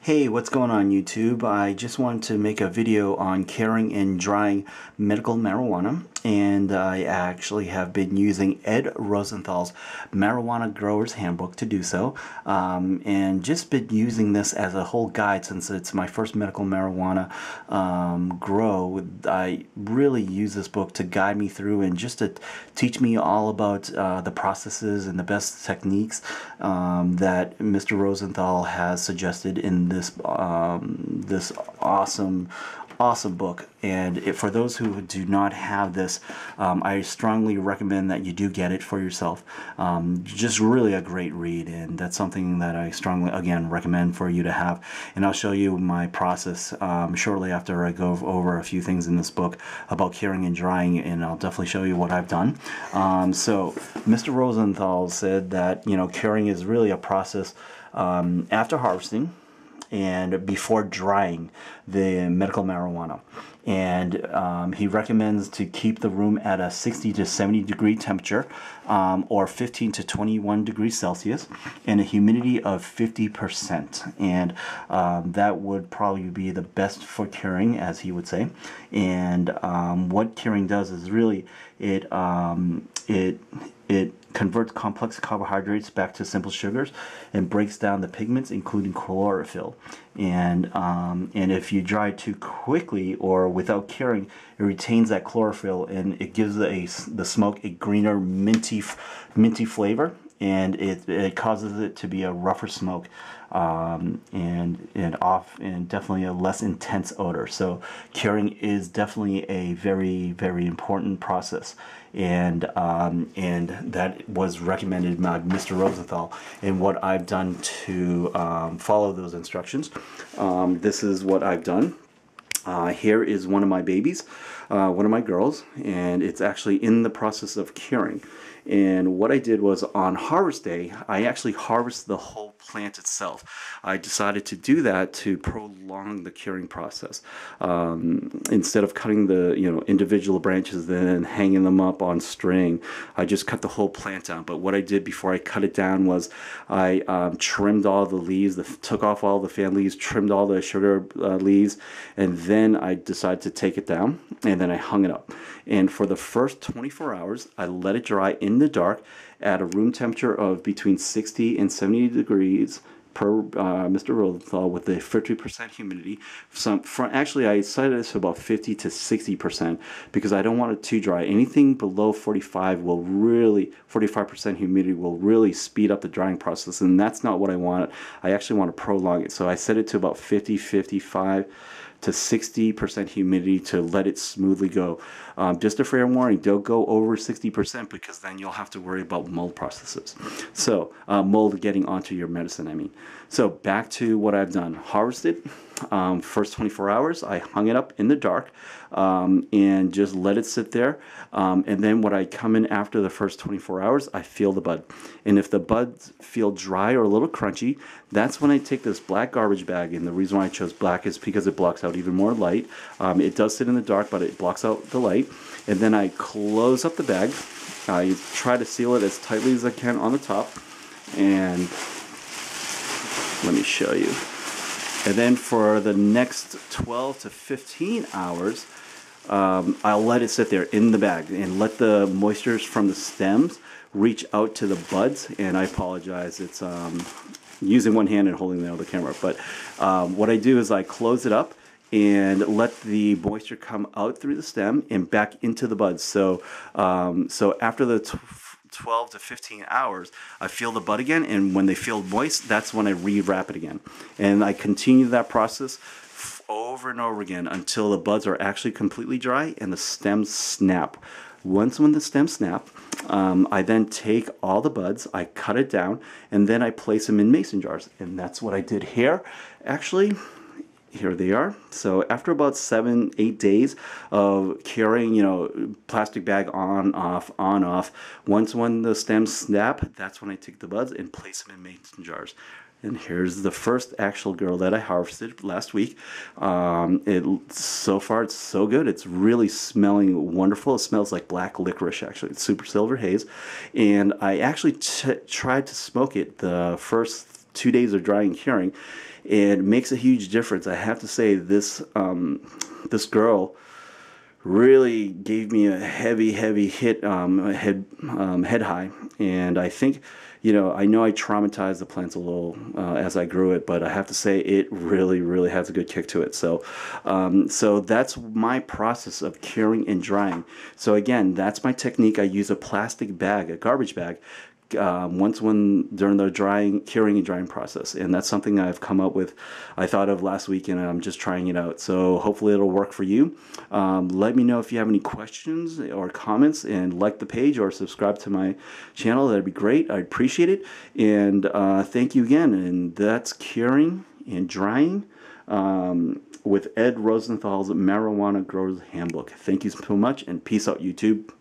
Hey, what's going on YouTube? I just wanted to make a video on curing and drying medical marijuana, and I actually have been using Ed Rosenthal's Marijuana Grower's Handbook to do so, and just been using this as a whole guide since it's my first medical marijuana grow. I really use this book to guide me through and just to teach me all about the processes and the best techniques that Mr. Rosenthal has suggested in this awesome book. And for those who do not have this, I strongly recommend that you do get it for yourself. Just really a great read, and that's something that I strongly again recommend for you to have. And I'll show you my process shortly after I go over a few things in this book about curing and drying, and I'll definitely show you what I've done. So Mr. Rosenthal said that curing is really a process after harvesting and before drying the medical marijuana. And he recommends to keep the room at a 60 to 70 degree temperature, or 15 to 21 degrees Celsius, and a humidity of 50%. And that would probably be the best for curing, as he would say. And what curing does is really it converts complex carbohydrates back to simple sugars and breaks down the pigments, including chlorophyll. And if you dry too quickly or without curing, it retains that chlorophyll and it gives the smoke a greener, minty flavor, and it causes it to be a rougher smoke, and definitely a less intense odor. So curing is definitely a very, very important process, and that was recommended by Mr. Rosenthal. And what I've done to follow those instructions, this is what I've done. Here is one of my babies, one of my girls, and it's actually in the process of curing. And what I did was, on harvest day, I actually harvested the whole plant itself. I decided to do that to prolong the curing process. Instead of cutting the individual branches and then hanging them up on string, I just cut the whole plant down. But what I did before I cut it down was I trimmed all the leaves, took off all the fan leaves, trimmed all the sugar leaves, and then I decided to take it down, and then I hung it up. And for the first 24 hours, I let it dry in the dark at a room temperature of between 60 and 70 degrees per Mr. Rosenthal, with the 50% humidity. Actually, I set this to about 50 to 60% because I don't want it too dry. Anything below 45% humidity will really speed up the drying process, and that's not what I want. I actually want to prolong it. So I set it to about 50, 55 to 60% humidity to let it smoothly go. Just a fair warning, don't go over 60% because then you'll have to worry about mold processes. So mold getting onto your medicine, I mean. So back to what I've done. Harvested, first 24 hours, I hung it up in the dark and just let it sit there. And then when I come in after the first 24 hours, I feel the bud. And if the buds feel dry or a little crunchy, that's when I take this black garbage bag. And the reason why I chose black is because it blocks out even more light. It does sit in the dark, but it blocks out the light. And then I close up the bag. I try to seal it as tightly as I can on the top. And let me show you. And then for the next 12 to 15 hours, I'll let it sit there in the bag and let the moistures from the stems reach out to the buds. And I apologize, it's using one hand and holding the other camera. But what I do is I close it up and let the moisture come out through the stem and back into the buds. So after the 12 to 15 hours, I feel the bud again, and when they feel moist, that's when I re-wrap it again. And I continue that process over and over again until the buds are actually completely dry and the stems snap. When the stems snap, I then take all the buds, I cut it down, and then I place them in mason jars. And that's what I did here. Actually, here they are. So after about 7-8 days of curing, plastic bag on, off, when the stems snap, that's when I take the buds and place them in mason jars. And here's the first actual girl that I harvested last week. So far it's so good. It's really smelling wonderful. It smells like black licorice, actually. It's super silver haze. And I actually tried to smoke it the first 2 days of drying and curing, and it makes a huge difference. I have to say, this girl really gave me a heavy hit, head high. And I think, I know I traumatized the plants a little as I grew it, but I have to say it really has a good kick to it. So so that's my process of curing and drying. So again, that's my technique. I use a plastic bag, a garbage bag, during the curing and drying process, and that's something I've come up with. I thought of last week, and I'm just trying it out. So hopefully it'll work for you. Let me know if you have any questions or comments, and like the page or subscribe to my channel. That'd be great. I'd appreciate it. And thank you again. And that's curing and drying with Ed Rosenthal's Marijuana Growers Handbook. Thank you so much, and peace out, YouTube.